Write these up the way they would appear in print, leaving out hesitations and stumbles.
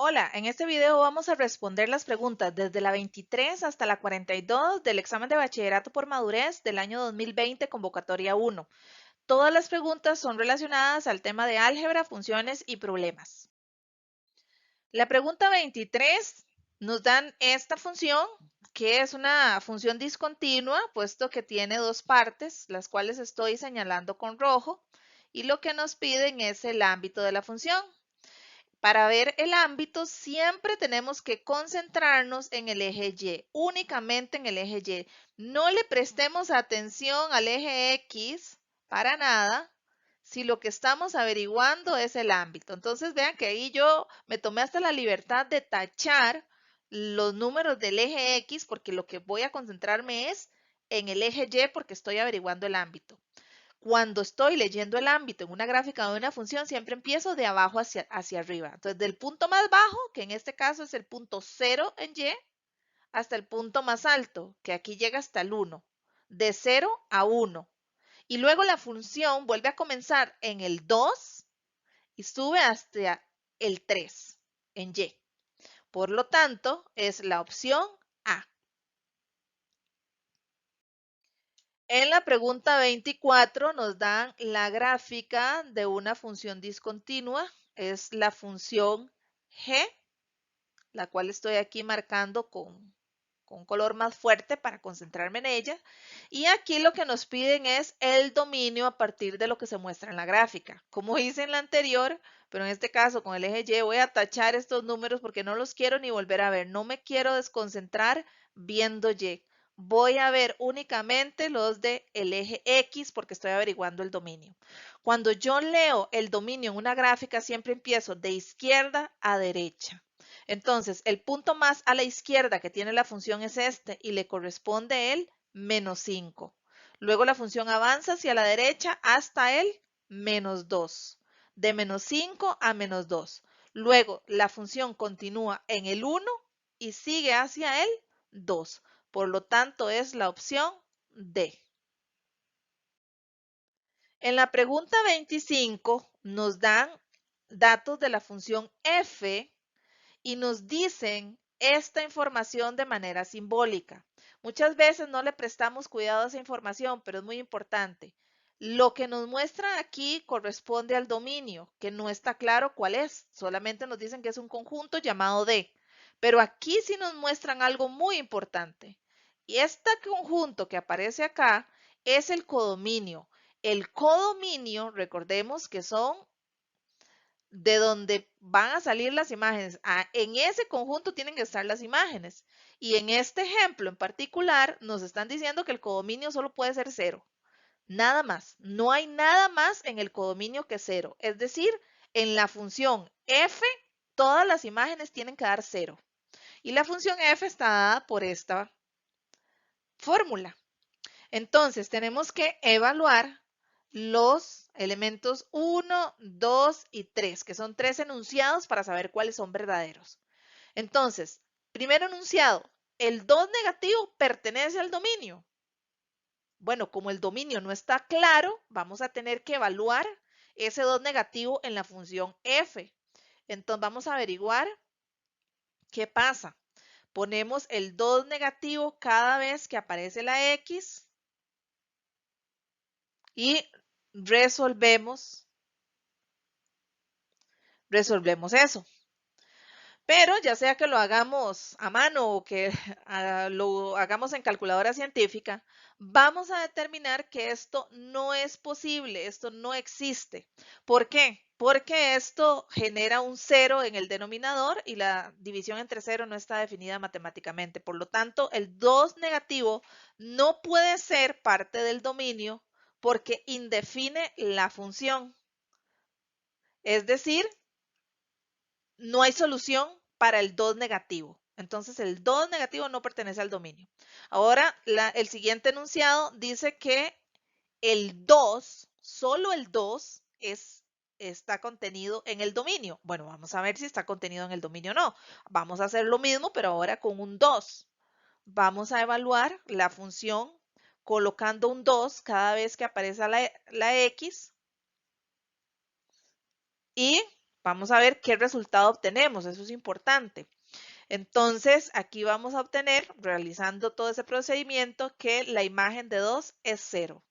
Hola, en este video vamos a responder las preguntas desde la 23 hasta la 42 del examen de bachillerato por madurez del año 2020, convocatoria 1. Todas las preguntas son relacionadas al tema de álgebra, funciones y problemas. La pregunta 23 nos dan esta función, que es una función discontinua, puesto que tiene dos partes, las cuales estoy señalando con rojo, y lo que nos piden es el ámbito de la función. Para ver el ámbito, siempre tenemos que concentrarnos en el eje Y, únicamente en el eje Y. No le prestemos atención al eje X para nada si lo que estamos averiguando es el ámbito. Entonces, vean que ahí yo me tomé hasta la libertad de tachar los números del eje X porque lo que voy a concentrarme es en el eje Y porque estoy averiguando el ámbito. Cuando estoy leyendo el ámbito en una gráfica de una función, siempre empiezo de abajo hacia arriba. Entonces, del punto más bajo, que en este caso es el punto 0 en Y, hasta el punto más alto, que aquí llega hasta el 1. De 0 a 1. Y luego la función vuelve a comenzar en el 2 y sube hasta el 3 en Y. Por lo tanto, es la opción A. En la pregunta 24 nos dan la gráfica de una función discontinua, es la función g, la cual estoy aquí marcando con un color más fuerte para concentrarme en ella. Y aquí lo que nos piden es el dominio a partir de lo que se muestra en la gráfica. Como hice en la anterior, pero en este caso con el eje Y voy a tachar estos números porque no los quiero ni volver a ver. No me quiero desconcentrar viendo Y. Voy a ver únicamente los del eje X porque estoy averiguando el dominio. Cuando yo leo el dominio en una gráfica, siempre empiezo de izquierda a derecha. Entonces, el punto más a la izquierda que tiene la función es este y le corresponde el menos 5. Luego la función avanza hacia la derecha hasta el menos 2. De menos 5 a menos 2. Luego la función continúa en el 1 y sigue hacia el 2. Por lo tanto, es la opción D. En la pregunta 25 nos dan datos de la función f y nos dicen esta información de manera simbólica. Muchas veces no le prestamos cuidado a esa información, pero es muy importante. Lo que nos muestra aquí corresponde al dominio, que no está claro cuál es. Solamente nos dicen que es un conjunto llamado D. Pero aquí sí nos muestran algo muy importante. Y este conjunto que aparece acá es el codominio. El codominio, recordemos que son de donde van a salir las imágenes. En ese conjunto tienen que estar las imágenes. Y en este ejemplo en particular nos están diciendo que el codominio solo puede ser 0. Nada más. No hay nada más en el codominio que 0. Es decir, en la función f todas las imágenes tienen que dar 0. Y la función f está dada por esta fórmula. Entonces tenemos que evaluar los elementos 1, 2 y 3, que son 3 enunciados para saber cuáles son verdaderos. Entonces, primer enunciado, el 2 negativo pertenece al dominio. Bueno, como el dominio no está claro, vamos a tener que evaluar ese 2 negativo en la función f. Entonces vamos a averiguar qué pasa. Ponemos el 2 negativo cada vez que aparece la x y resolvemos eso. Pero ya sea que lo hagamos a mano o que lo hagamos en calculadora científica, vamos a determinar que esto no es posible, esto no existe. ¿Por qué? Porque esto genera un 0 en el denominador y la división entre 0 no está definida matemáticamente. Por lo tanto, el 2 negativo no puede ser parte del dominio porque indefine la función. Es decir, no hay solución para el 2 negativo. Entonces, el 2 negativo no pertenece al dominio. Ahora, el siguiente enunciado dice que el 2, solo el 2, está contenido en el dominio. Bueno, vamos a ver si está contenido en el dominio o no. Vamos a hacer lo mismo, pero ahora con un 2. Vamos a evaluar la función colocando un 2 cada vez que aparece la x y Vamos a ver qué resultado obtenemos, eso es importante. Entonces, aquí vamos a obtener, realizando todo ese procedimiento, que la imagen de 2 es 0.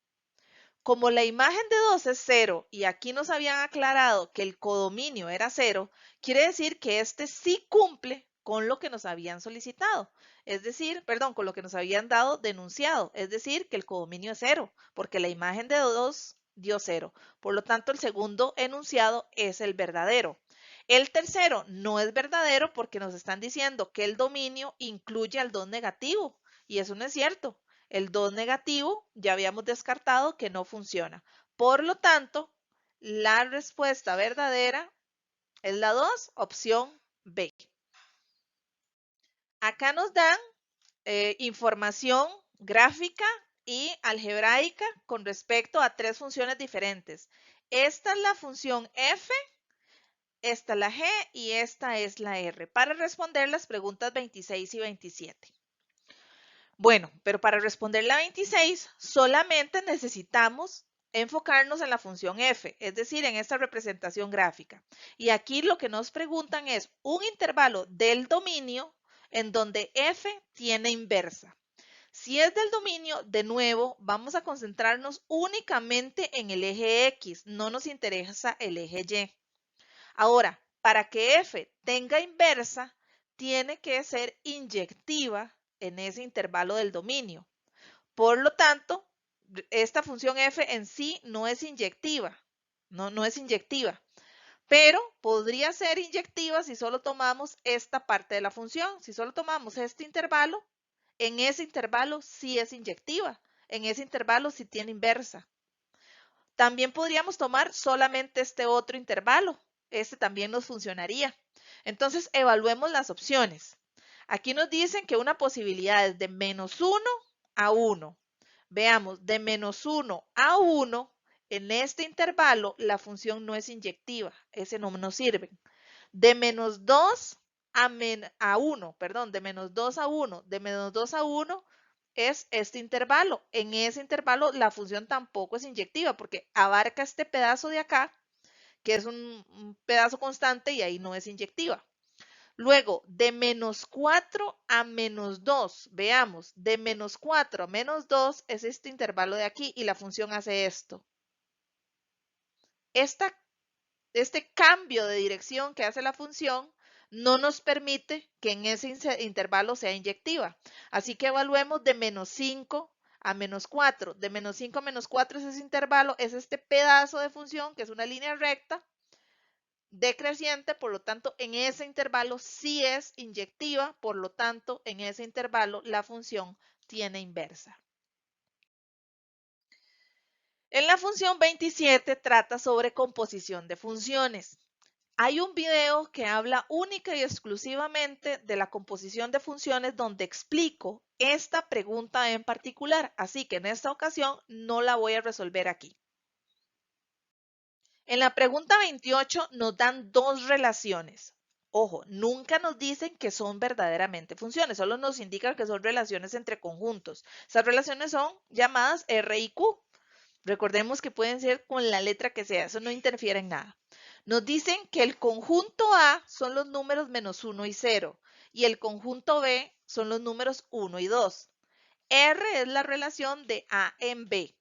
Como la imagen de 2 es 0 y aquí nos habían aclarado que el codominio era 0, quiere decir que este sí cumple con lo que nos habían solicitado. Es decir, perdón, con lo que nos habían dado denunciado. Es decir, que el codominio es 0, porque la imagen de 2 dio 0. Por lo tanto, el segundo enunciado es el verdadero. El tercero no es verdadero porque nos están diciendo que el dominio incluye al 2 negativo. Y eso no es cierto. El 2 negativo ya habíamos descartado que no funciona. Por lo tanto, la respuesta verdadera es la 2, opción B. Acá nos dan información gráfica y algebraica con respecto a tres funciones diferentes. Esta es la función f, esta es la g y esta es la r, para responder las preguntas 26 y 27. Bueno, pero para responder la 26 solamente necesitamos enfocarnos en la función f, es decir, en esta representación gráfica. Y aquí lo que nos preguntan es un intervalo del dominio en donde f tiene inversa. Si es del dominio, de nuevo, vamos a concentrarnos únicamente en el eje X, no nos interesa el eje Y. Ahora, para que f tenga inversa, tiene que ser inyectiva en ese intervalo del dominio. Por lo tanto, esta función f en sí no es inyectiva, no es inyectiva, pero podría ser inyectiva si solo tomamos esta parte de la función. Si solo tomamos este intervalo, en ese intervalo sí es inyectiva, en ese intervalo sí tiene inversa. También podríamos tomar solamente este otro intervalo, este también nos funcionaría. Entonces, evaluemos las opciones. Aquí nos dicen que una posibilidad es de -1 a 1. Veamos, de -1 a 1, en este intervalo la función no es inyectiva, ese no nos sirve. De -2 a 1, perdón, de -2 a 1, de -2 a 1 es este intervalo. En ese intervalo la función tampoco es inyectiva porque abarca este pedazo de acá, que es un pedazo constante y ahí no es inyectiva. Luego, de -4 a -2, veamos, de -4 a -2 es este intervalo de aquí y la función hace esto. Este cambio de dirección que hace la función no nos permite que en ese intervalo sea inyectiva. Así que evaluemos de -5 a -4. De -5 a -4 es ese intervalo, es este pedazo de función que es una línea recta decreciente, por lo tanto, en ese intervalo sí es inyectiva, por lo tanto, en ese intervalo la función tiene inversa. En la función 27 trata sobre composición de funciones. Hay un video que habla única y exclusivamente de la composición de funciones donde explico esta pregunta en particular, así que en esta ocasión no la voy a resolver aquí. En la pregunta 28 nos dan dos relaciones. Ojo, nunca nos dicen que son verdaderamente funciones, solo nos indican que son relaciones entre conjuntos. Esas relaciones son llamadas R y Q. Recordemos que pueden ser con la letra que sea, eso no interfiere en nada. Nos dicen que el conjunto A son los números -1 y 0 y el conjunto B son los números 1 y 2. R es la relación de A en B.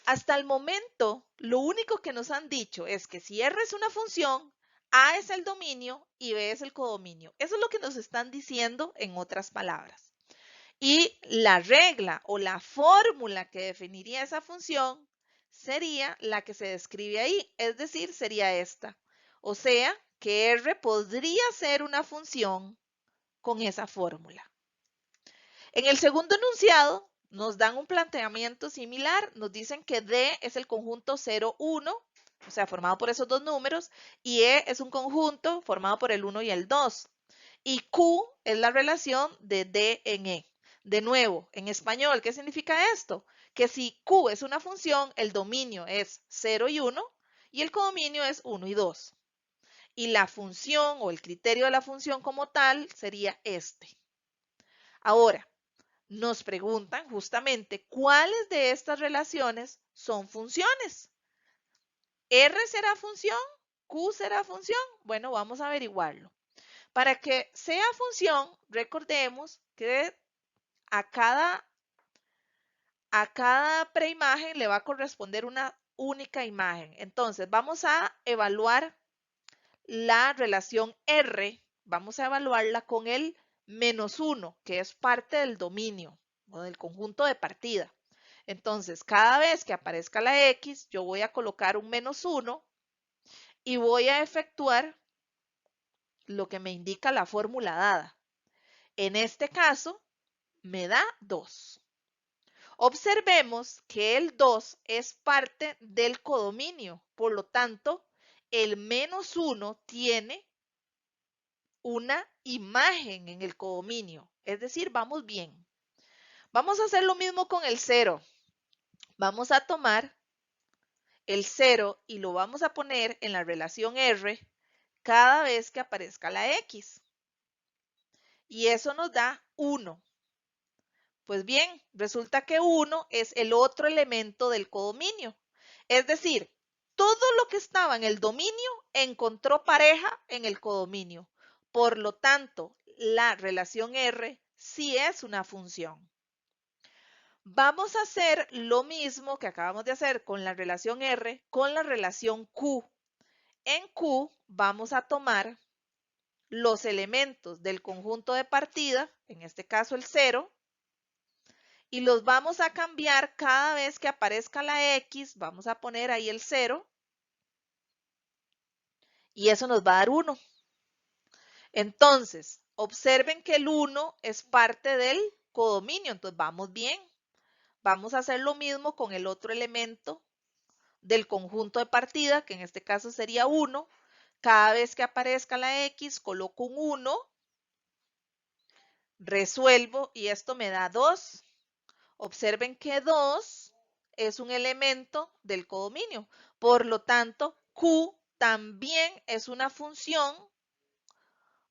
Hasta el momento, lo único que nos han dicho es que si R es una función, A es el dominio y B es el codominio. Eso es lo que nos están diciendo en otras palabras. Y la regla o la fórmula que definiría esa función sería la que se describe ahí, es decir, sería esta. O sea, que R podría ser una función con esa fórmula. En el segundo enunciado nos dan un planteamiento similar, nos dicen que D es el conjunto 0, 1, o sea, formado por esos dos números, y E es un conjunto formado por el 1 y el 2. Y Q es la relación de D en E. De nuevo, en español, ¿qué significa esto? Que si Q es una función, el dominio es 0 y 1 y el codominio es 1 y 2. Y la función o el criterio de la función como tal sería este. Ahora, nos preguntan justamente cuáles de estas relaciones son funciones. ¿R será función ¿Q será función? Bueno, vamos a averiguarlo. Para que sea función, recordemos que a cada preimagen le va a corresponder una única imagen. Entonces, vamos a evaluar la relación R, vamos a evaluarla con el -1, que es parte del dominio o del conjunto de partida. Entonces, cada vez que aparezca la X, yo voy a colocar un -1 y voy a efectuar lo que me indica la fórmula dada. En este caso, me da 2. Observemos que el 2 es parte del codominio, por lo tanto, el -1 tiene una imagen en el codominio, es decir, vamos bien. Vamos a hacer lo mismo con el 0. Vamos a tomar el 0 y lo vamos a poner en la relación R cada vez que aparezca la X. Y eso nos da 1. Pues bien, resulta que 1 es el otro elemento del codominio. Es decir, todo lo que estaba en el dominio encontró pareja en el codominio. Por lo tanto, la relación R sí es una función. Vamos a hacer lo mismo que acabamos de hacer con la relación R con la relación Q. En Q vamos a tomar los elementos del conjunto de partida, en este caso el 0, y los vamos a cambiar cada vez que aparezca la X, vamos a poner ahí el 0, y eso nos va a dar 1. Entonces, observen que el 1 es parte del codominio, entonces vamos bien. Vamos a hacer lo mismo con el otro elemento del conjunto de partida, que en este caso sería 1. Cada vez que aparezca la X, coloco un 1, resuelvo y esto me da 2. Observen que 2 es un elemento del codominio. Por lo tanto, Q también es una función,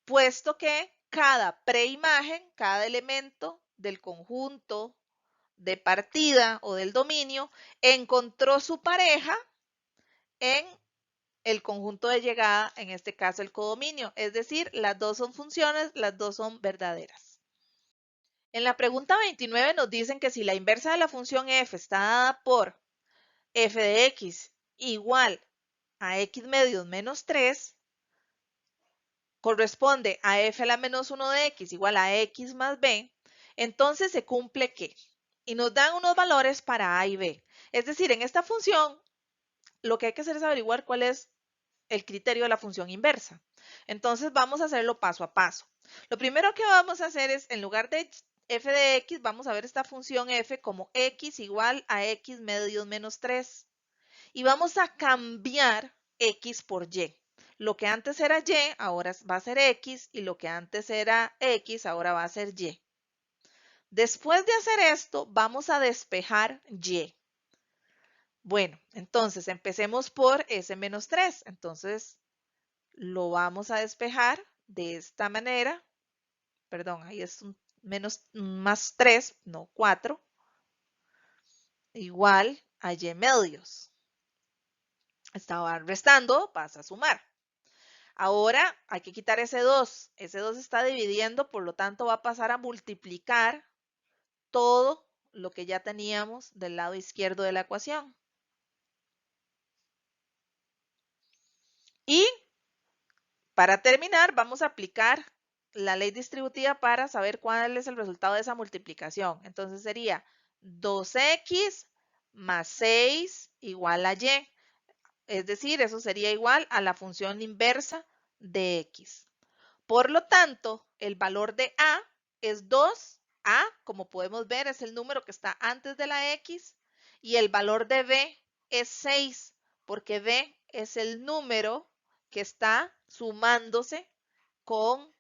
puesto que cada preimagen, cada elemento del conjunto de partida o del dominio, encontró su pareja en el conjunto de llegada, en este caso el codominio. Es decir, las dos son funciones, las dos son verdaderas. En la pregunta 29 nos dicen que si la inversa de la función f está dada por f de x igual a x medios menos 3, corresponde a f a la menos 1 de x igual a x más b, entonces se cumple que, y nos dan unos valores para a y b. Es decir, en esta función, lo que hay que hacer es averiguar cuál es el criterio de la función inversa. Entonces vamos a hacerlo paso a paso. Lo primero que vamos a hacer es, en lugar de f de x, vamos a ver esta función f como x igual a x medios menos 3. Y vamos a cambiar x por y. Lo que antes era y, ahora va a ser x, y lo que antes era x, ahora va a ser y. Después de hacer esto, vamos a despejar y. Bueno, entonces empecemos por s menos 3. Entonces lo vamos a despejar de esta manera. Perdón, ahí es un más 3, no 4. Igual a y medios. Estaba restando, pasa a sumar. Ahora hay que quitar ese 2. Ese 2 está dividiendo, por lo tanto va a pasar a multiplicar todo lo que ya teníamos del lado izquierdo de la ecuación. Y para terminar, vamos a aplicar la ley distributiva para saber cuál es el resultado de esa multiplicación. Entonces sería 2x más 6 igual a y. Es decir, eso sería igual a la función inversa de x. Por lo tanto, el valor de a es 2. A, como podemos ver, es el número que está antes de la x. Y el valor de b es 6, porque b es el número que está sumándose con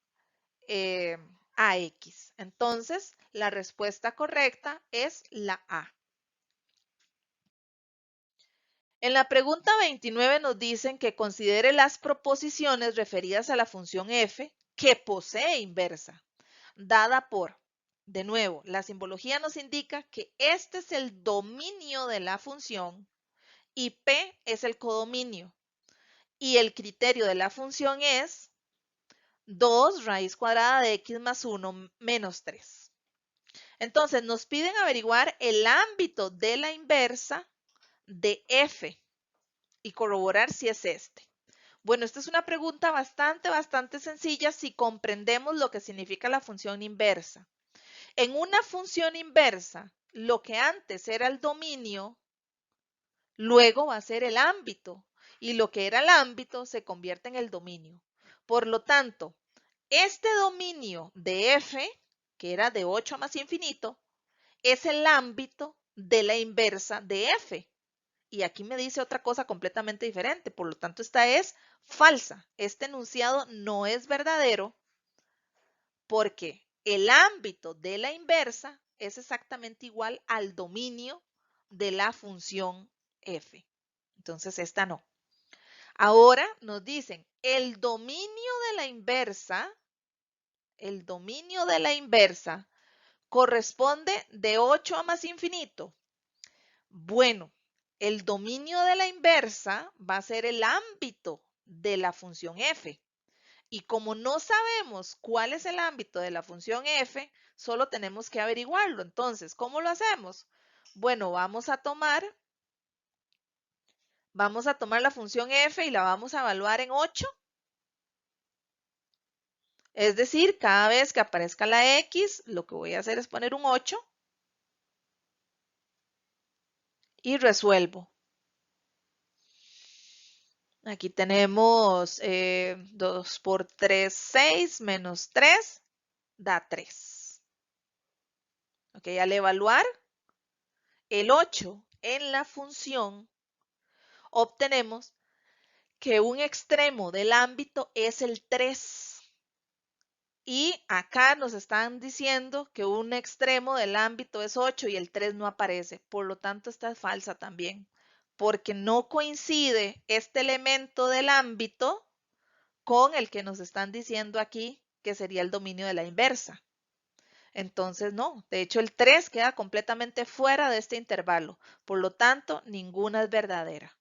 AX. Entonces, la respuesta correcta es la A. En la pregunta 29 nos dicen que considere las proposiciones referidas a la función f que posee inversa, dada por, de nuevo, la simbología nos indica que este es el dominio de la función y P es el codominio. Y el criterio de la función es 2 raíz cuadrada de x más 1 menos 3. Entonces nos piden averiguar el ámbito de la inversa de f y corroborar si es este. Bueno, esta es una pregunta bastante sencilla si comprendemos lo que significa la función inversa. En una función inversa, lo que antes era el dominio, luego va a ser el ámbito. Y lo que era el ámbito se convierte en el dominio. Por lo tanto, este dominio de f, que era de 8 más infinito, es el ámbito de la inversa de f. Y aquí me dice otra cosa completamente diferente. Por lo tanto, esta es falsa. Este enunciado no es verdadero porque el ámbito de la inversa es exactamente igual al dominio de la función f. Entonces, esta no. Ahora nos dicen, el dominio de la inversa corresponde de 8 a más infinito. Bueno, el dominio de la inversa va a ser el ámbito de la función f. Y como no sabemos cuál es el ámbito de la función f, solo tenemos que averiguarlo. Entonces, ¿cómo lo hacemos? Bueno, vamos a tomar la función f y la vamos a evaluar en 8. Es decir, cada vez que aparezca la x, lo que voy a hacer es poner un 8 y resuelvo. Aquí tenemos 2 por 3, 6, menos 3, da 3. Ok, al evaluar el 8 en la función, obtenemos que un extremo del ámbito es el 3. Y acá nos están diciendo que un extremo del ámbito es 8 y el 3 no aparece. Por lo tanto, esta es falsa también, porque no coincide este elemento del ámbito con el que nos están diciendo aquí que sería el dominio de la inversa. Entonces, no. De hecho, el 3 queda completamente fuera de este intervalo. Por lo tanto, ninguna es verdadera.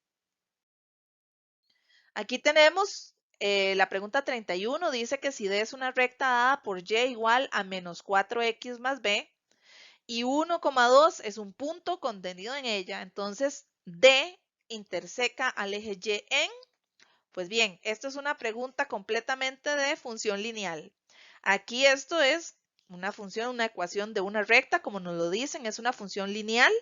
Aquí tenemos la pregunta 31. Dice que si D es una recta dada por Y igual a menos 4x más B y 1,2 es un punto contenido en ella, entonces D interseca al eje Y en... Pues bien, esto es una pregunta completamente de función lineal. Aquí esto es una función, una ecuación de una recta, como nos lo dicen, es una función lineal.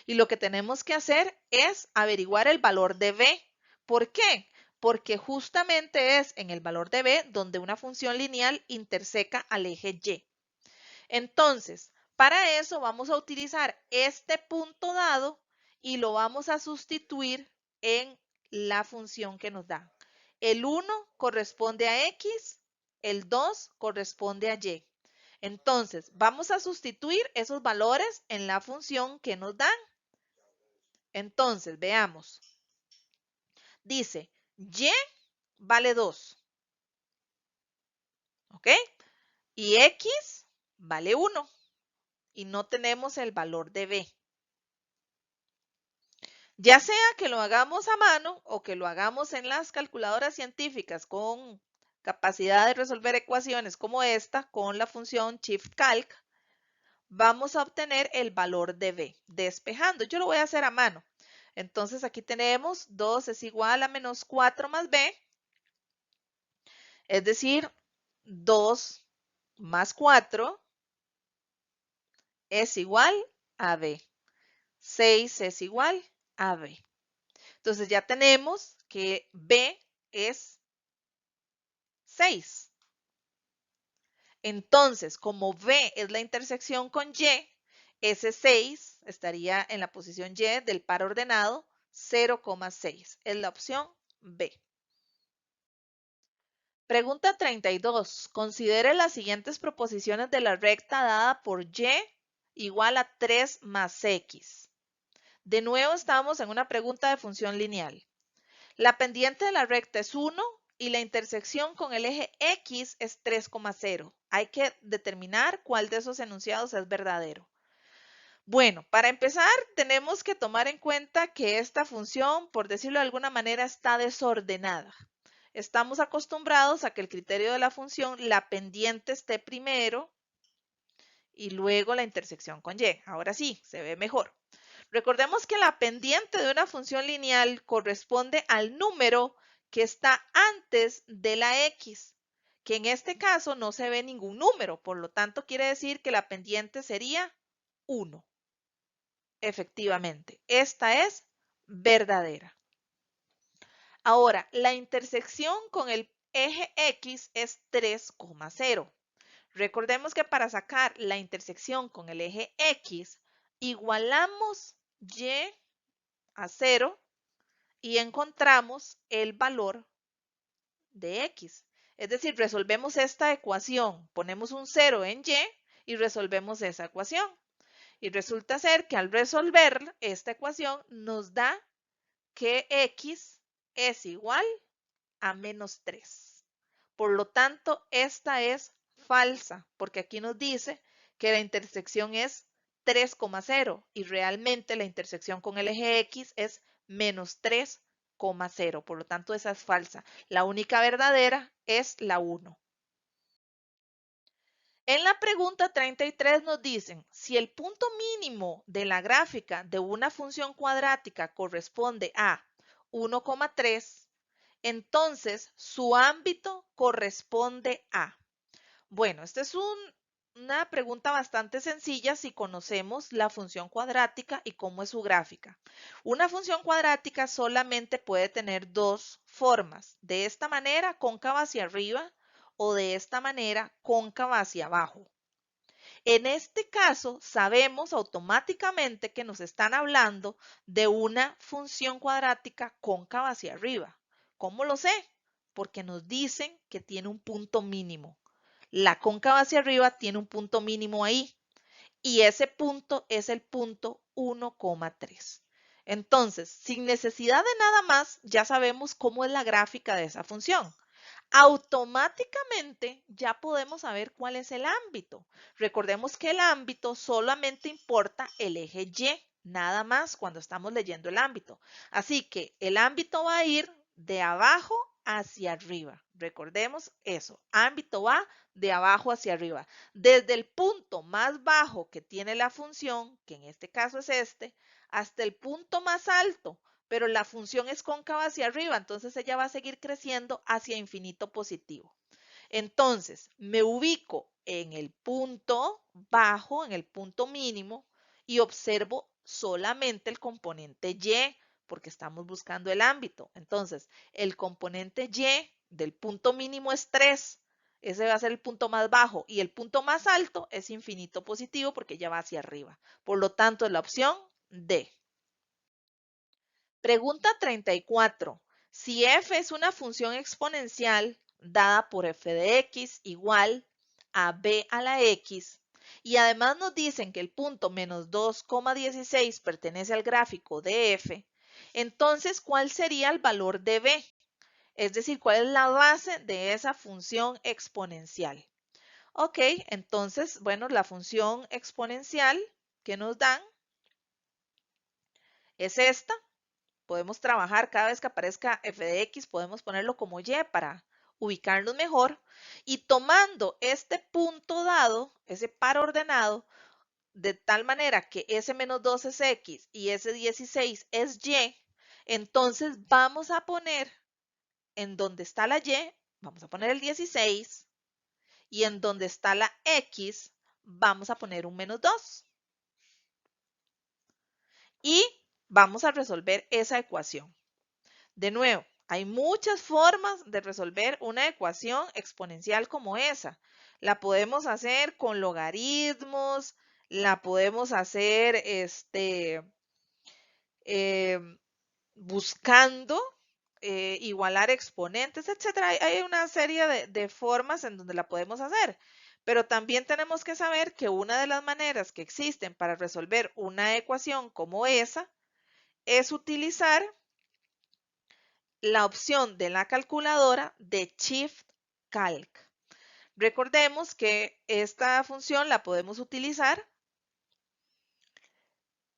Y lo que tenemos que hacer es averiguar el valor de b. ¿Por qué? Porque justamente es en el valor de b donde una función lineal interseca al eje y. Entonces, para eso vamos a utilizar este punto dado y lo vamos a sustituir en la función que nos da. El 1 corresponde a x, el 2 corresponde a y. Entonces, vamos a sustituir esos valores en la función que nos dan. Entonces, veamos. Dice, y vale 2. ¿Ok? Y x vale 1. Y no tenemos el valor de b. Ya sea que lo hagamos a mano o que lo hagamos en las calculadoras científicas con capacidad de resolver ecuaciones como esta con la función ShiftCalc, vamos a obtener el valor de b despejando. Yo lo voy a hacer a mano. Entonces aquí tenemos 2 es igual a menos 4 más b, es decir, 2 más 4 es igual a b. 6 es igual a b. Entonces ya tenemos que b es 6. Entonces, como b es la intersección con y, ese 6 estaría en la posición y del par ordenado 0,6. Es la opción B. Pregunta 32. Considere las siguientes proposiciones de la recta dada por y igual a 3 más x. De nuevo estamos en una pregunta de función lineal. La pendiente de la recta es 1 y la intersección con el eje X es 3,0. Hay que determinar cuál de esos enunciados es verdadero. Bueno, para empezar, tenemos que tomar en cuenta que esta función, por decirlo de alguna manera, está desordenada. Estamos acostumbrados a que el criterio de la función, la pendiente esté primero y luego la intersección con y. Ahora sí, se ve mejor. Recordemos que la pendiente de una función lineal corresponde al número que está antes de la x, que en este caso no se ve ningún número, por lo tanto quiere decir que la pendiente sería 1. Efectivamente, esta es verdadera. Ahora, la intersección con el eje X es 3,0. Recordemos que para sacar la intersección con el eje X, igualamos Y a 0 y encontramos el valor de X. Es decir, resolvemos esta ecuación, ponemos un 0 en Y y resolvemos esa ecuación. Y resulta ser que al resolver esta ecuación nos da que X es igual a menos 3. Por lo tanto, esta es falsa, porque aquí nos dice que la intersección es 3,0 y realmente la intersección con el eje X es menos 3,0. Por lo tanto, esa es falsa. La única verdadera es la 1. En la pregunta 33 nos dicen, si el punto mínimo de la gráfica de una función cuadrática corresponde a 1,3, entonces su ámbito corresponde a. Bueno, esta es una pregunta bastante sencilla si conocemos la función cuadrática y cómo es su gráfica. Una función cuadrática solamente puede tener dos formas, de esta manera cóncava hacia arriba o de esta manera cóncava hacia abajo. En este caso, sabemos automáticamente que nos están hablando de una función cuadrática cóncava hacia arriba. ¿Cómo lo sé? Porque nos dicen que tiene un punto mínimo. La cóncava hacia arriba tiene un punto mínimo ahí y ese punto es el punto 1,3. Entonces, sin necesidad de nada más, ya sabemos cómo es la gráfica de esa función. Automáticamente ya podemos saber cuál es el ámbito. Recordemos que el ámbito solamente importa el eje Y, nada más cuando estamos leyendo el ámbito. Así que el ámbito va a ir de abajo hacia arriba. Recordemos eso, ámbito va de abajo hacia arriba. Desde el punto más bajo que tiene la función, que en este caso es este, hasta el punto más alto, pero la función es cóncava hacia arriba, entonces ella va a seguir creciendo hacia infinito positivo. Entonces, me ubico en el punto bajo, en el punto mínimo, y observo solamente el componente Y, porque estamos buscando el ámbito. Entonces, el componente Y del punto mínimo es 3. Ese va a ser el punto más bajo y el punto más alto es infinito positivo porque ya va hacia arriba. Por lo tanto, es la opción D. Pregunta 34. Si f es una función exponencial dada por f de x igual a b a la x y además nos dicen que el punto menos 2,16 pertenece al gráfico de f, entonces, ¿cuál sería el valor de b? Es decir, ¿cuál es la base de esa función exponencial? Ok, entonces, bueno, la función exponencial que nos dan es esta. Podemos trabajar cada vez que aparezca f de x, podemos ponerlo como y para ubicarnos mejor. Y tomando este punto dado, ese par ordenado, de tal manera que ese menos 2 es x y ese 16 es y, entonces vamos a poner en donde está la y, vamos a poner el 16 y en donde está la x, vamos a poner un menos 2. Y vamos a resolver esa ecuación. De nuevo, hay muchas formas de resolver una ecuación exponencial como esa. La podemos hacer con logaritmos, la podemos hacer eh, buscando igualar exponentes, etcétera. Hay una serie de formas en donde la podemos hacer. Pero también tenemos que saber que una de las maneras que existen para resolver una ecuación como esa es utilizar la opción de la calculadora de Shift Calc. Recordemos que esta función la podemos utilizar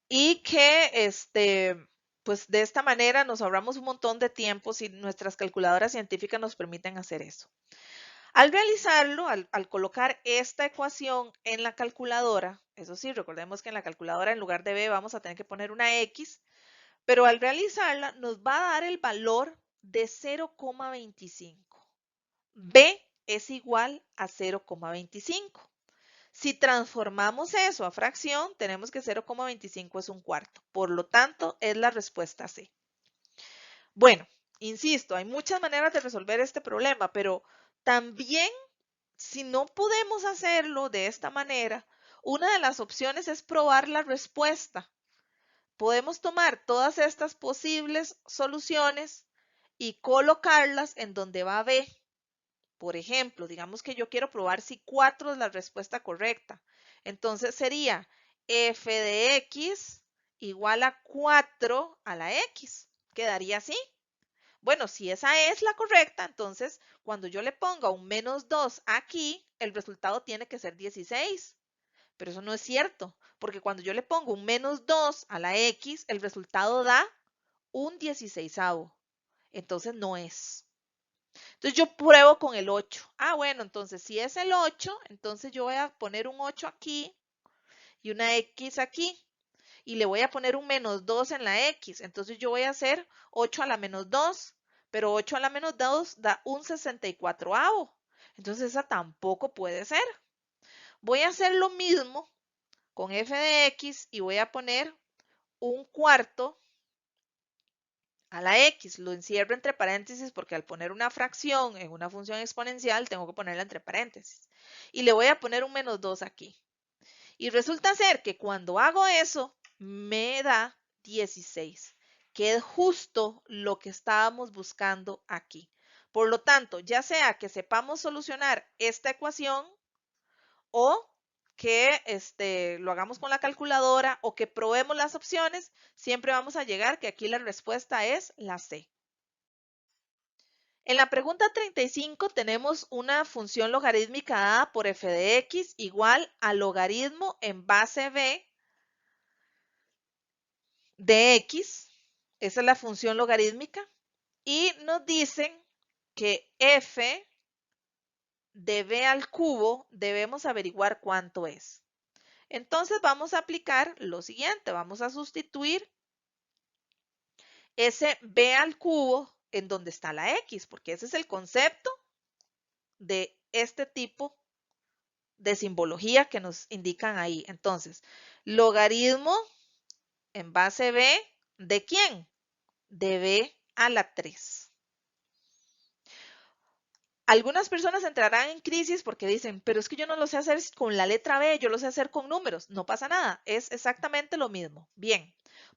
y que pues de esta manera nos ahorramos un montón de tiempo si nuestras calculadoras científicas nos permiten hacer eso. Al realizarlo, al colocar esta ecuación en la calculadora, eso sí, recordemos que en la calculadora en lugar de b vamos a tener que poner una x, pero al realizarla nos va a dar el valor de 0,25. B es igual a 0,25. Si transformamos eso a fracción, tenemos que 0,25 es un cuarto. Por lo tanto, es la respuesta C. Bueno, insisto, hay muchas maneras de resolver este problema, pero también si no podemos hacerlo de esta manera, una de las opciones es probar la respuesta. Podemos tomar todas estas posibles soluciones y colocarlas en donde va B. Por ejemplo, digamos que yo quiero probar si 4 es la respuesta correcta. Entonces sería f de x igual a 4 a la x. Quedaría así. Bueno, si esa es la correcta, entonces cuando yo le ponga un menos 2 aquí, el resultado tiene que ser 16. Pero eso no es cierto, porque cuando yo le pongo un menos 2 a la x, el resultado da un 16avo. Entonces no es. Entonces yo pruebo con el 8. Ah, bueno, entonces si es el 8, entonces yo voy a poner un 8 aquí y una x aquí. Y le voy a poner un menos 2 en la x. Entonces yo voy a hacer 8 a la menos 2. Pero 8 a la menos 2 da un 64avo. Entonces esa tampoco puede ser. Voy a hacer lo mismo con f de x y voy a poner un cuarto a la x. Lo encierro entre paréntesis porque al poner una fracción en una función exponencial tengo que ponerla entre paréntesis. Y le voy a poner un menos 2 aquí. Y resulta ser que cuando hago eso me da 16, que es justo lo que estábamos buscando aquí. Por lo tanto, ya sea que sepamos solucionar esta ecuación o que lo hagamos con la calculadora o que probemos las opciones, siempre vamos a llegar que aquí la respuesta es la C. En la pregunta 35 tenemos una función logarítmica dada por f de x igual a logaritmo en base b de x. Esa es la función logarítmica. Y nos dicen que f de b al cubo debemos averiguar cuánto es. Entonces vamos a aplicar lo siguiente, vamos a sustituir ese b al cubo en donde está la x, porque ese es el concepto de este tipo de simbología que nos indican ahí. Entonces, logaritmo en base b, ¿de quién? De b a la 3. Algunas personas entrarán en crisis porque dicen, pero es que yo no lo sé hacer con la letra B, yo lo sé hacer con números. No pasa nada, es exactamente lo mismo. Bien,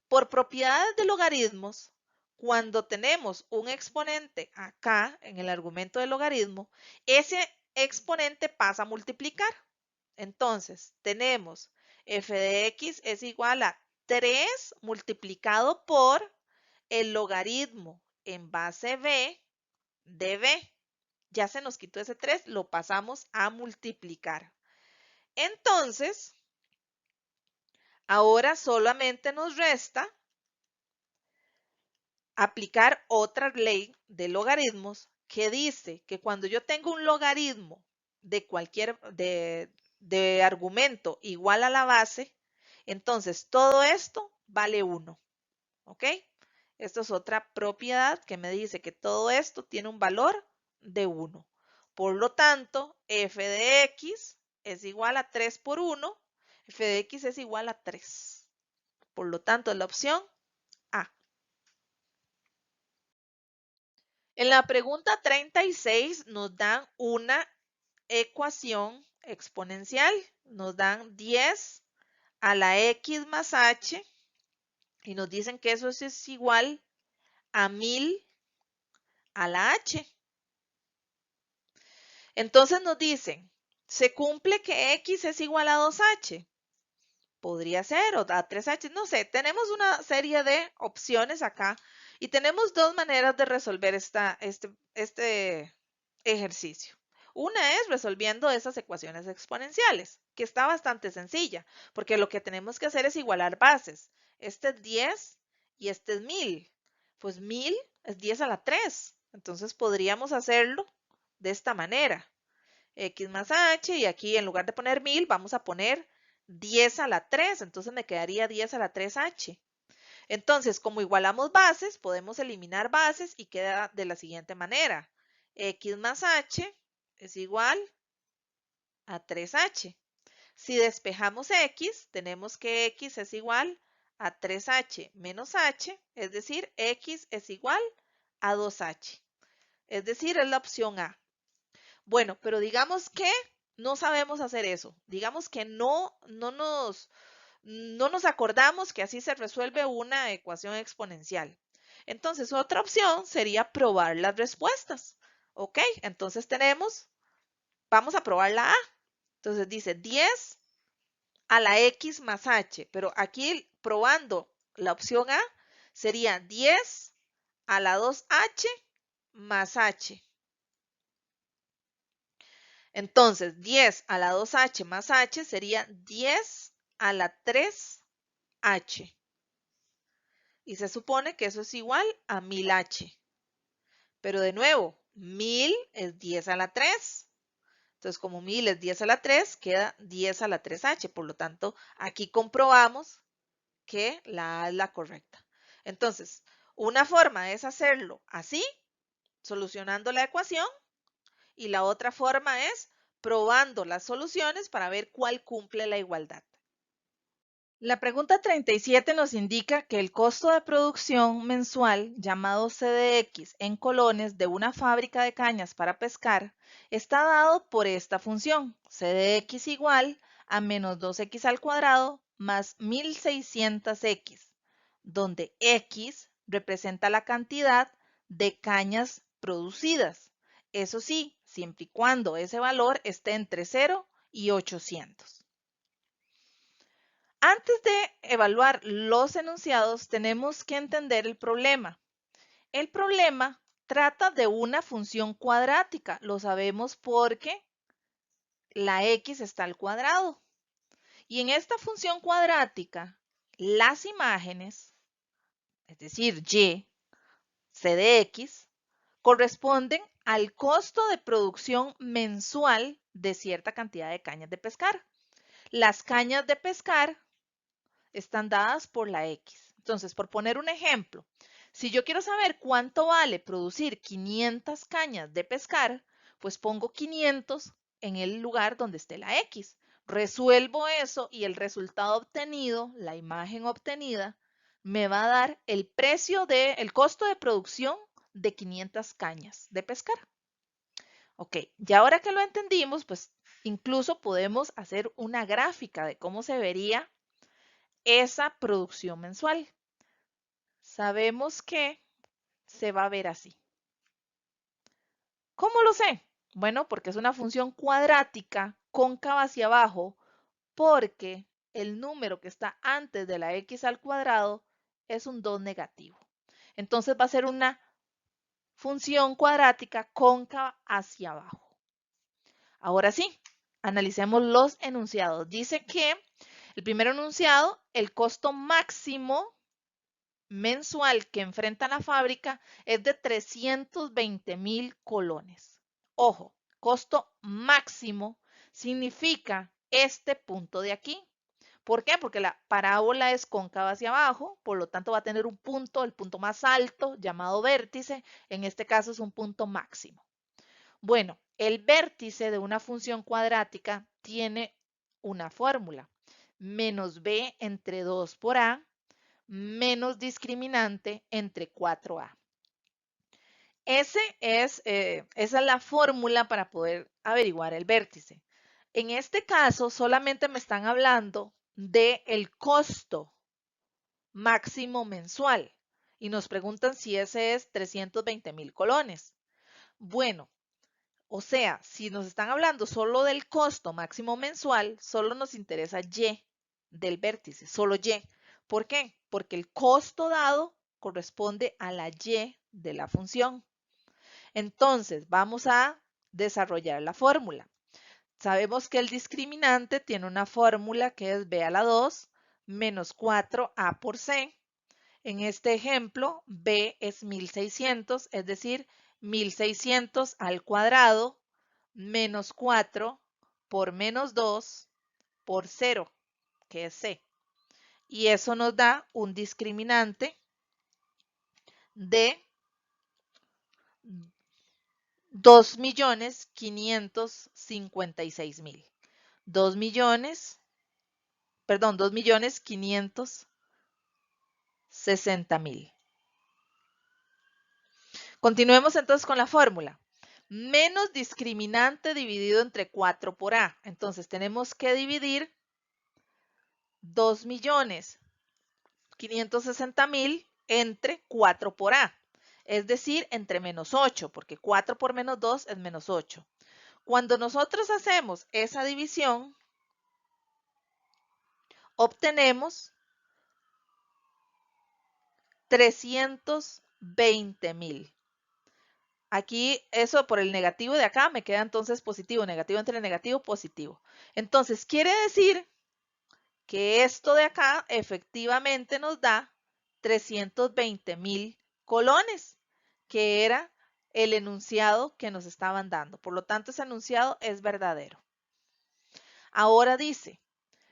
por propiedades de logaritmos, cuando tenemos un exponente acá en el argumento del logaritmo, ese exponente pasa a multiplicar. Entonces, tenemos f de x es igual a 3 multiplicado por el logaritmo en base b de b. Ya se nos quitó ese 3, lo pasamos a multiplicar. Entonces, ahora solamente nos resta aplicar otra ley de logaritmos que dice que cuando yo tengo un logaritmo de cualquier de argumento igual a la base, entonces todo esto vale 1. ¿Ok? Esto es otra propiedad que me dice que todo esto tiene un valor de 1. Por lo tanto, f de x es igual a 3 por 1. F de x es igual a 3. Por lo tanto, es la opción A. En la pregunta 36 nos dan una ecuación exponencial. Nos dan 10 a la x más h y nos dicen que eso es igual a 1000 a la h. Entonces nos dicen, ¿se cumple que x es igual a 2h? Podría ser, o a 3h, no sé. Tenemos una serie de opciones acá y tenemos dos maneras de resolver este ejercicio. Una es resolviendo esas ecuaciones exponenciales, que está bastante sencilla, porque lo que tenemos que hacer es igualar bases. Este es 10 y este es 1000. Pues 1000 es 10 a la 3. Entonces podríamos hacerlo de esta manera. X más H y aquí en lugar de poner 1000 vamos a poner 10 a la 3. Entonces me quedaría 10 a la 3H. Entonces, como igualamos bases, podemos eliminar bases y queda de la siguiente manera. X más H es igual a 3H. Si despejamos X, tenemos que X es igual a 3H menos H, es decir, X es igual a 2H. Es decir, es la opción A. Bueno, pero digamos que no sabemos hacer eso. Digamos que no nos acordamos que así se resuelve una ecuación exponencial. Entonces, otra opción sería probar las respuestas. ¿Ok? Entonces vamos a probar la A. Entonces dice 10 a la X más H, pero aquí probando la opción A sería 10 a la 2H más H. Entonces, 10 a la 2H más H sería 10 a la 3H. Y se supone que eso es igual a 1000H. Pero de nuevo, 1000 es 10 a la 3. Entonces, como 1000 es 10 a la 3, queda 10 a la 3H. Por lo tanto, aquí comprobamos que la A es la correcta. Entonces, una forma es hacerlo así, solucionando la ecuación, y la otra forma es probando las soluciones para ver cuál cumple la igualdad. La pregunta 37 nos indica que el costo de producción mensual, llamado CDX en colones de una fábrica de cañas para pescar, está dado por esta función, CDX igual a menos 2x al cuadrado más 1600x, donde x representa la cantidad de cañas producidas. Eso sí, siempre y cuando ese valor esté entre 0 y 800. Antes de evaluar los enunciados, tenemos que entender el problema. El problema trata de una función cuadrática. Lo sabemos porque la x está al cuadrado. Y en esta función cuadrática, las imágenes, es decir, y, c de x, corresponden al costo de producción mensual de cierta cantidad de cañas de pescar. Las cañas de pescar están dadas por la X. Entonces, por poner un ejemplo, si yo quiero saber cuánto vale producir 500 cañas de pescar, pues pongo 500 en el lugar donde esté la X. Resuelvo eso y el resultado obtenido, la imagen obtenida, me va a dar el costo de producción de 500 cañas de pescar. Ok, y ahora que lo entendimos, pues incluso podemos hacer una gráfica de cómo se vería esa producción mensual. Sabemos que se va a ver así. ¿Cómo lo sé? Bueno, porque es una función cuadrática cóncava hacia abajo, porque el número que está antes de la x al cuadrado es un 2 negativo. Entonces va a ser una función cuadrática cóncava hacia abajo. Ahora sí, analicemos los enunciados. Dice que el primer enunciado, el costo máximo mensual que enfrenta la fábrica es de 320,000 colones. Ojo, costo máximo significa este punto de aquí. ¿Por qué? Porque la parábola es cóncava hacia abajo, por lo tanto va a tener un punto, el punto más alto, llamado vértice. En este caso es un punto máximo. Bueno, el vértice de una función cuadrática tiene una fórmula. Menos b entre 2 por a menos discriminante entre 4a. Esa es la fórmula para poder averiguar el vértice. En este caso, solamente me están hablando del costo máximo mensual y nos preguntan si ese es 320,000 colones. Bueno, o sea, si nos están hablando solo del costo máximo mensual, solo nos interesa y del vértice, solo y. ¿Por qué? Porque el costo dado corresponde a la y de la función. Entonces, vamos a desarrollar la fórmula. Sabemos que el discriminante tiene una fórmula que es b a la 2 menos 4a por c. En este ejemplo, b es 1600, es decir, 1600 al cuadrado menos 4 por menos 2 por 0, que es c. Y eso nos da un discriminante de 2.556.000. 2.560.000. Continuemos entonces con la fórmula. Menos discriminante dividido entre 4 por A. Entonces tenemos que dividir 2.560.000 entre 4 por A. Es decir, entre menos 8, porque 4 por menos 2 es menos 8. Cuando nosotros hacemos esa división, obtenemos 320.000. Aquí eso por el negativo de acá me queda entonces positivo, negativo entre negativo, positivo. Entonces quiere decir que esto de acá efectivamente nos da 320.000 colones, que era el enunciado que nos estaban dando. Por lo tanto, ese enunciado es verdadero. Ahora dice,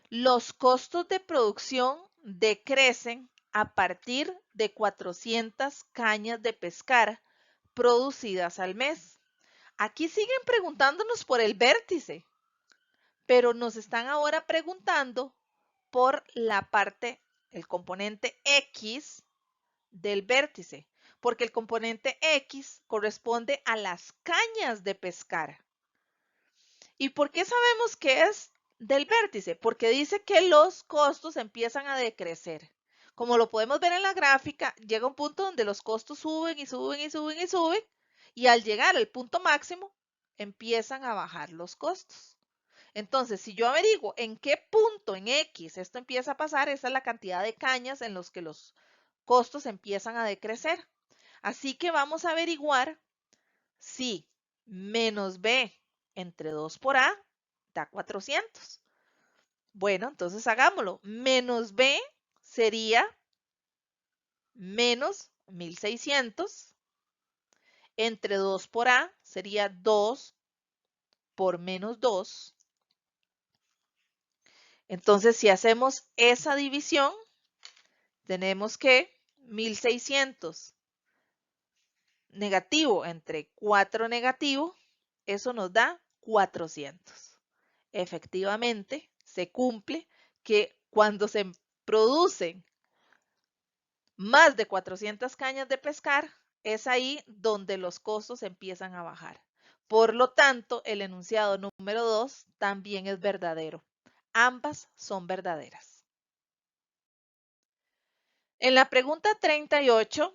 los costos de producción decrecen a partir de 400 cañas de pescar producidas al mes. Aquí siguen preguntándonos por el vértice, pero nos están ahora preguntando por la parte, el componente X del vértice, porque el componente X corresponde a las cañas de pescar. ¿Y por qué sabemos que es del vértice? Porque dice que los costos empiezan a decrecer. Como lo podemos ver en la gráfica, llega un punto donde los costos suben y suben y suben y suben, y al llegar al punto máximo, empiezan a bajar los costos. Entonces, si yo averiguo en qué punto en X esto empieza a pasar, esa es la cantidad de cañas en los que los costos empiezan a decrecer. Así que vamos a averiguar si menos B entre 2 por A da 400. Bueno, entonces hagámoslo. Menos B sería menos 1600. Entre 2 por A sería 2 por menos 2. Entonces, si hacemos esa división, tenemos que 1600 negativo entre 4 negativo, eso nos da 400. Efectivamente, se cumple que cuando se producen más de 400 cañas de pescar, es ahí donde los costos empiezan a bajar. Por lo tanto, el enunciado número 2 también es verdadero. Ambas son verdaderas. En la pregunta 38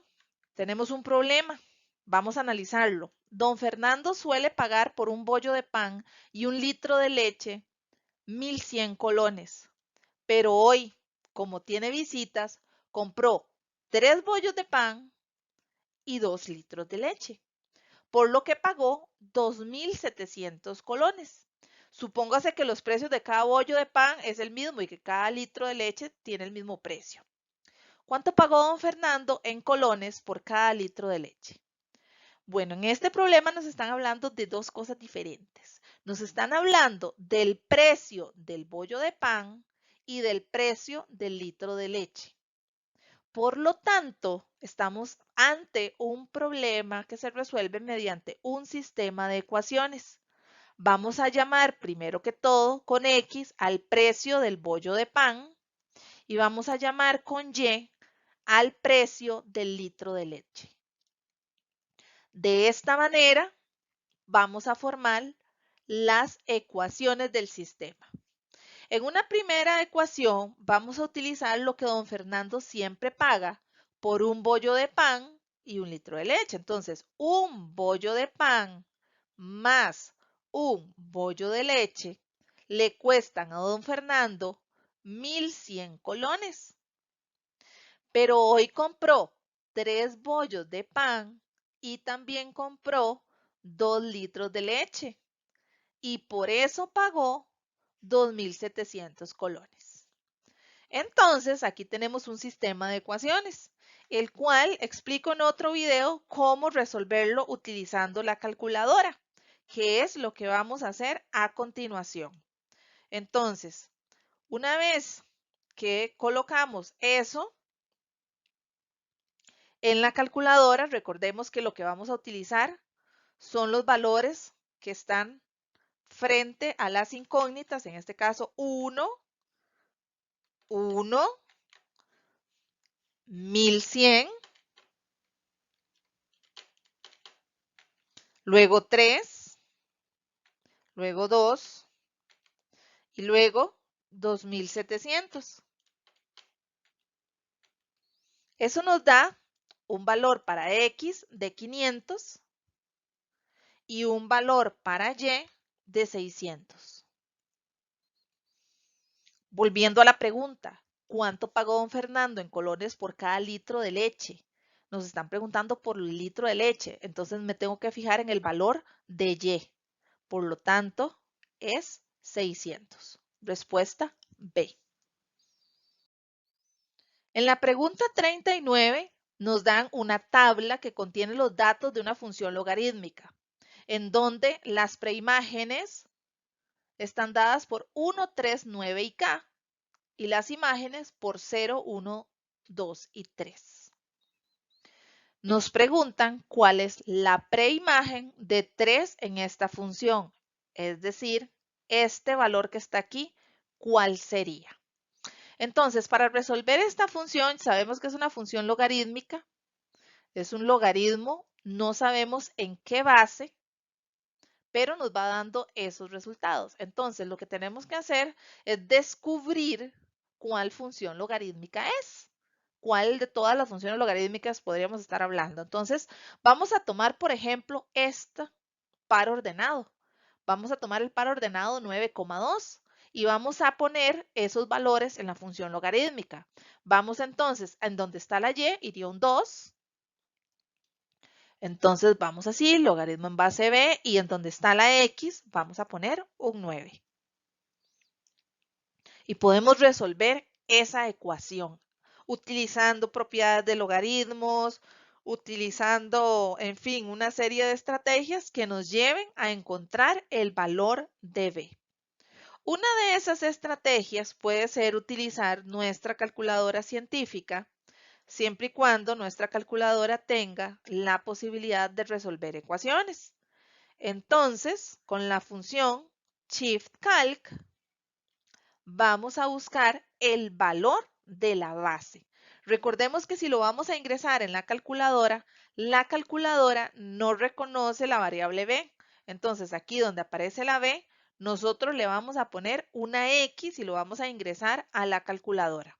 tenemos un problema. Vamos a analizarlo. Don Fernando suele pagar por un bollo de pan y un litro de leche 1.100 colones. Pero hoy, como tiene visitas, compró 3 bollos de pan y 2 litros de leche, por lo que pagó 2.700 colones. Supóngase que los precios de cada bollo de pan es el mismo y que cada litro de leche tiene el mismo precio. ¿Cuánto pagó don Fernando en colones por cada litro de leche? Bueno, en este problema nos están hablando de dos cosas diferentes. Nos están hablando del precio del bollo de pan y del precio del litro de leche. Por lo tanto, estamos ante un problema que se resuelve mediante un sistema de ecuaciones. Vamos a llamar primero que todo con X al precio del bollo de pan y vamos a llamar con Y al precio del litro de leche. De esta manera, vamos a formar las ecuaciones del sistema. En una primera ecuación vamos a utilizar lo que don Fernando siempre paga por un bollo de pan y un litro de leche. Entonces, un bollo de pan más un bollo de leche le cuestan a don Fernando 1.100 colones. Pero hoy compró 3 bollos de pan y también compró 2 litros de leche y por eso pagó 2.700 colones. Entonces, aquí tenemos un sistema de ecuaciones, el cual explico en otro video cómo resolverlo utilizando la calculadora, que es lo que vamos a hacer a continuación. Entonces, una vez que colocamos eso en la calculadora, recordemos que lo que vamos a utilizar son los valores que están frente a las incógnitas, en este caso 1, 1100, luego 3, luego 2 y luego 2700. Eso nos da un valor para X de 500 y un valor para Y de 600. Volviendo a la pregunta, ¿cuánto pagó don Fernando en colones por cada litro de leche? Nos están preguntando por el litro de leche, entonces me tengo que fijar en el valor de Y. Por lo tanto, es 600. Respuesta B. En la pregunta 39 nos dan una tabla que contiene los datos de una función logarítmica, en donde las preimágenes están dadas por 1, 3, 9 y K, y las imágenes por 0, 1, 2 y 3. Nos preguntan cuál es la preimagen de 3 en esta función, es decir, este valor que está aquí, ¿cuál sería? Entonces, para resolver esta función, sabemos que es una función logarítmica, es un logaritmo, no sabemos en qué base, pero nos va dando esos resultados. Entonces, lo que tenemos que hacer es descubrir cuál función logarítmica es. ¿Cuál de todas las funciones logarítmicas podríamos estar hablando? Entonces, vamos a tomar, por ejemplo, este par ordenado. Vamos a tomar el par ordenado 9,2 y vamos a poner esos valores en la función logarítmica. Vamos entonces, en donde está la y, iría un 2. Entonces vamos así, logaritmo en base b, y en donde está la x, vamos a poner un 9. Y podemos resolver esa ecuación utilizando propiedades de logaritmos, utilizando, en fin, una serie de estrategias que nos lleven a encontrar el valor de b. Una de esas estrategias puede ser utilizar nuestra calculadora científica, siempre y cuando nuestra calculadora tenga la posibilidad de resolver ecuaciones. Entonces, con la función ShiftCalc, vamos a buscar el valor de la base. Recordemos que si lo vamos a ingresar en la calculadora no reconoce la variable b. Entonces, aquí donde aparece la b, nosotros le vamos a poner una x y lo vamos a ingresar a la calculadora.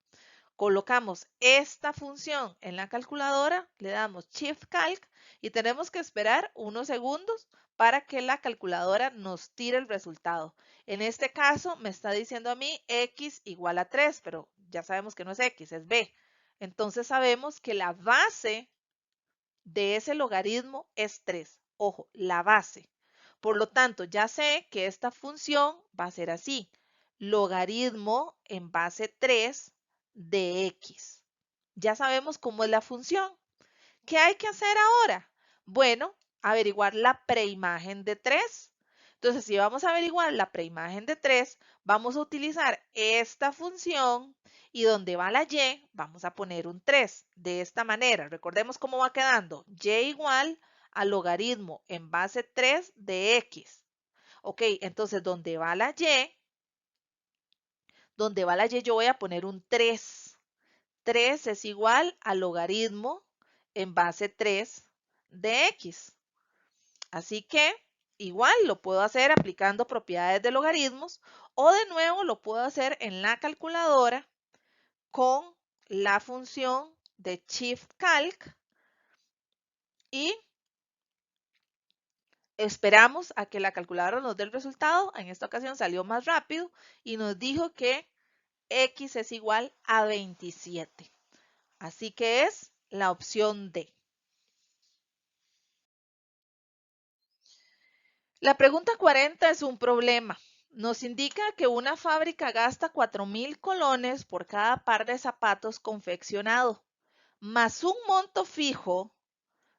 Colocamos esta función en la calculadora, le damos Shift Calc y tenemos que esperar unos segundos para que la calculadora nos tire el resultado. En este caso me está diciendo a mí x igual a 3, pero ya sabemos que no es x, es b. Entonces sabemos que la base de ese logaritmo es 3. Ojo, la base. Por lo tanto, ya sé que esta función va a ser así. Logaritmo en base 3 de x. Ya sabemos cómo es la función. ¿Qué hay que hacer ahora? Bueno, averiguar la preimagen de 3. Entonces, si vamos a averiguar la preimagen de 3, vamos a utilizar esta función y donde va la y, vamos a poner un 3. De esta manera, recordemos cómo va quedando. Y igual al logaritmo en base 3 de x. Ok, entonces donde va la y, yo voy a poner un 3. 3 es igual al logaritmo en base 3 de x. Así que igual lo puedo hacer aplicando propiedades de logaritmos o de nuevo lo puedo hacer en la calculadora con la función de ShiftCalc y esperamos a que la calculadora nos dé el resultado. En esta ocasión salió más rápido y nos dijo que x es igual a 27. Así que es la opción D. La pregunta 40 es un problema. Nos indica que una fábrica gasta 4,000 colones por cada par de zapatos confeccionado, más un monto fijo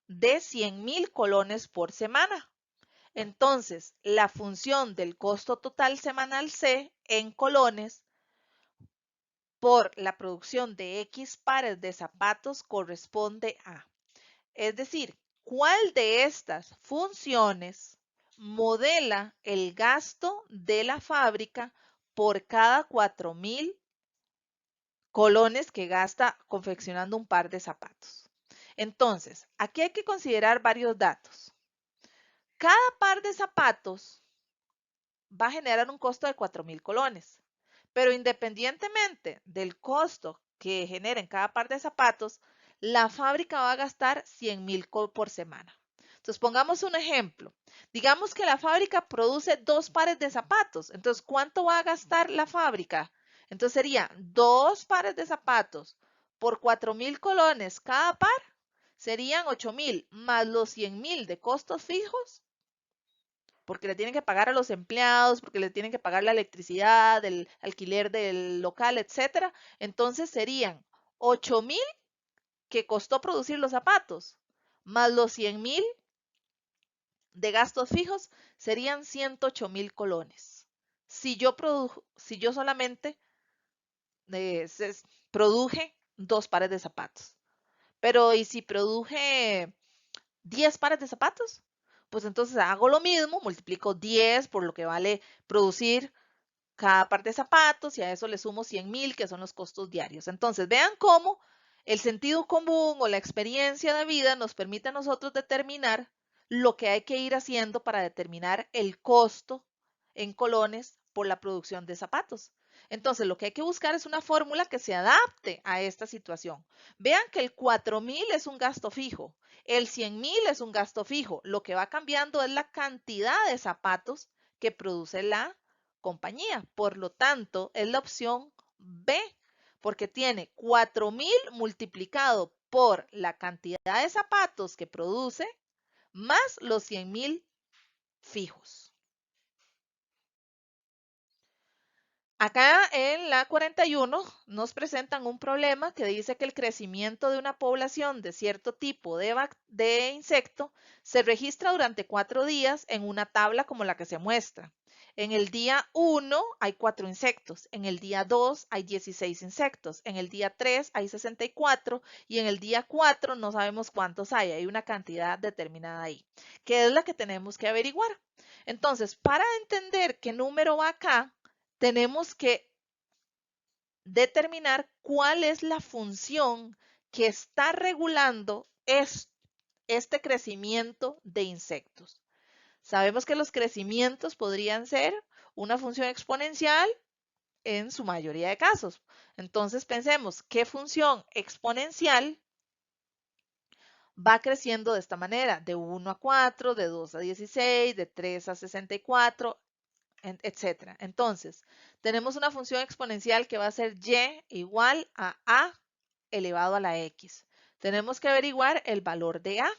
de 100,000 colones por semana. Entonces, la función del costo total semanal C en colones por la producción de X pares de zapatos corresponde a. Es decir, ¿cuál de estas funciones modela el gasto de la fábrica por cada 4,000 colones que gasta confeccionando un par de zapatos? Entonces, aquí hay que considerar varios datos. Cada par de zapatos va a generar un costo de 4,000 colones, pero independientemente del costo que generen cada par de zapatos, la fábrica va a gastar 100,000 por semana. Entonces, pongamos un ejemplo. Digamos que la fábrica produce 2 pares de zapatos. Entonces, ¿cuánto va a gastar la fábrica? Entonces, sería 2 pares de zapatos por 4,000 colones cada par, serían 8,000 más los 100,000 de costos fijos, porque le tienen que pagar a los empleados, porque le tienen que pagar la electricidad, el alquiler del local, etcétera. Entonces serían 8,000 que costó producir los zapatos, más los 100,000 de gastos fijos, serían 108,000 colones. Si yo solamente produje 2 pares de zapatos. Pero ¿y si produje 10 pares de zapatos? Pues entonces hago lo mismo, multiplico 10 por lo que vale producir cada par de zapatos y a eso le sumo 100,000, que son los costos diarios. Entonces, vean cómo el sentido común o la experiencia de vida nos permite a nosotros determinar lo que hay que ir haciendo para determinar el costo en colones por la producción de zapatos. Entonces, lo que hay que buscar es una fórmula que se adapte a esta situación. Vean que el 4,000 es un gasto fijo, el 100,000 es un gasto fijo. Lo que va cambiando es la cantidad de zapatos que produce la compañía. Por lo tanto, es la opción B, porque tiene 4,000 multiplicado por la cantidad de zapatos que produce más los 100,000 fijos. Acá en la 41 nos presentan un problema que dice que el crecimiento de una población de cierto tipo de insecto se registra durante 4 días en una tabla como la que se muestra. En el día 1 hay 4 insectos, en el día 2 hay 16 insectos, en el día 3 hay 64 y en el día 4 no sabemos cuántos hay una cantidad determinada ahí, que es la que tenemos que averiguar. Entonces, para entender qué número va acá, tenemos que determinar cuál es la función que está regulando este crecimiento de insectos. Sabemos que los crecimientos podrían ser una función exponencial en su mayoría de casos. Entonces pensemos qué función exponencial va creciendo de esta manera, de 1 a 4, de 2 a 16, de 3 a 64, etcétera. Entonces, tenemos una función exponencial que va a ser y igual a elevado a la x. Tenemos que averiguar el valor de a.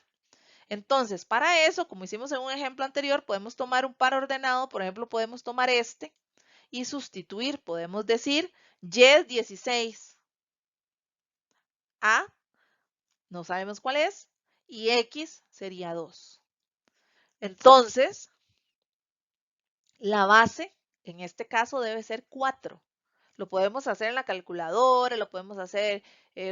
Entonces, para eso, como hicimos en un ejemplo anterior, podemos tomar un par ordenado, por ejemplo, podemos tomar este y sustituir. Podemos decir y es 16, a no sabemos cuál es, y x sería 2. Entonces, la base en este caso debe ser 4. Lo podemos hacer en la calculadora, lo podemos hacer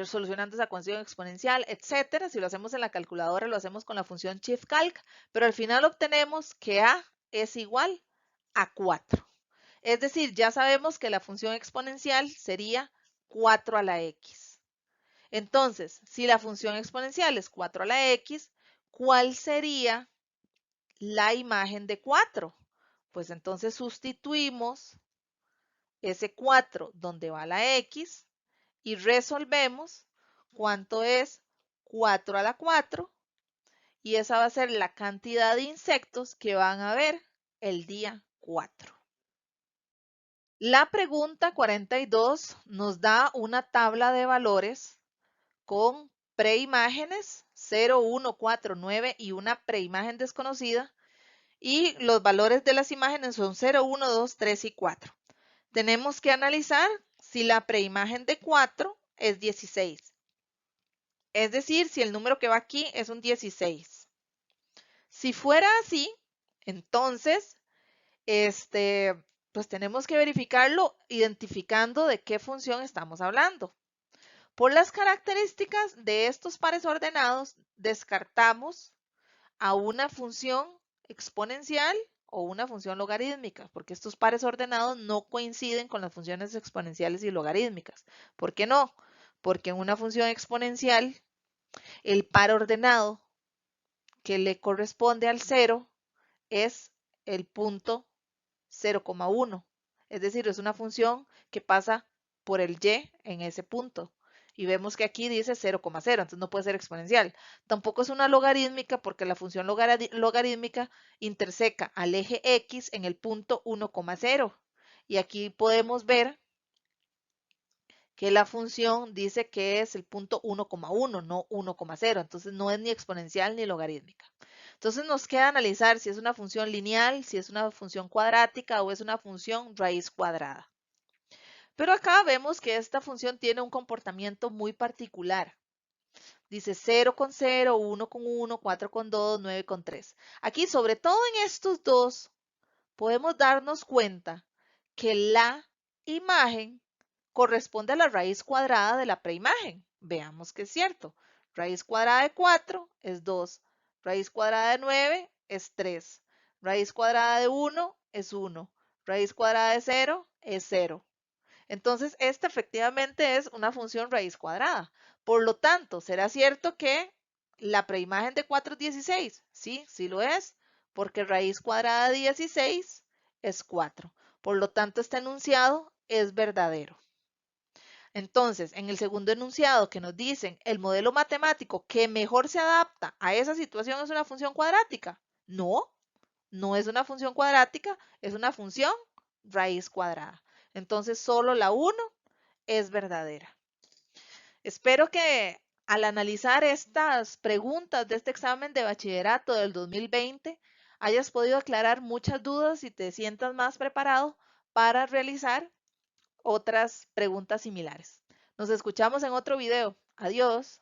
solucionando esa ecuación exponencial, etcétera. Si lo hacemos en la calculadora, lo hacemos con la función shift-calc, pero al final obtenemos que a es igual a 4. Es decir, ya sabemos que la función exponencial sería 4 a la x. Entonces, si la función exponencial es 4 a la x, ¿cuál sería la imagen de 4? Pues entonces sustituimos ese 4 donde va la x y resolvemos cuánto es 4 a la 4 y esa va a ser la cantidad de insectos que van a haber el día 4. La pregunta 42 nos da una tabla de valores con preimágenes 0, 1, 4, 9 y una preimagen desconocida y los valores de las imágenes son 0, 1, 2, 3 y 4. Tenemos que analizar si la preimagen de 4 es 16. Es decir, si el número que va aquí es un 16. Si fuera así, entonces, pues tenemos que verificarlo identificando de qué función estamos hablando. Por las características de estos pares ordenados, descartamos a una función exponencial o una función logarítmica, porque estos pares ordenados no coinciden con las funciones exponenciales y logarítmicas. ¿Por qué no? Porque en una función exponencial, el par ordenado que le corresponde al 0 es el punto 0,1. Es decir, es una función que pasa por el y en ese punto. Y vemos que aquí dice 0,0, entonces no puede ser exponencial. Tampoco es una logarítmica porque la función logarítmica interseca al eje x en el punto 1,0. Y aquí podemos ver que la función dice que es el punto 1,1, no 1,0. Entonces no es ni exponencial ni logarítmica. Entonces nos queda analizar si es una función lineal, si es una función cuadrática o es una función raíz cuadrada. Pero acá vemos que esta función tiene un comportamiento muy particular. Dice 0 con 0, 1 con 1, 4 con 2, 9 con 3. Aquí, sobre todo en estos dos, podemos darnos cuenta que la imagen corresponde a la raíz cuadrada de la preimagen. Veamos que es cierto. Raíz cuadrada de 4 es 2. Raíz cuadrada de 9 es 3. Raíz cuadrada de 1 es 1. Raíz cuadrada de 0 es 0. Entonces, esta efectivamente es una función raíz cuadrada. Por lo tanto, ¿será cierto que la preimagen de 4 es 16? Sí, sí lo es, porque raíz cuadrada de 16 es 4. Por lo tanto, este enunciado es verdadero. Entonces, en el segundo enunciado que nos dicen el modelo matemático que mejor se adapta a esa situación es una función cuadrática. No, no es una función cuadrática, es una función raíz cuadrada. Entonces, solo la 1 es verdadera. Espero que al analizar estas preguntas de este examen de bachillerato del 2020 hayas podido aclarar muchas dudas y te sientas más preparado para realizar otras preguntas similares. Nos escuchamos en otro video. Adiós.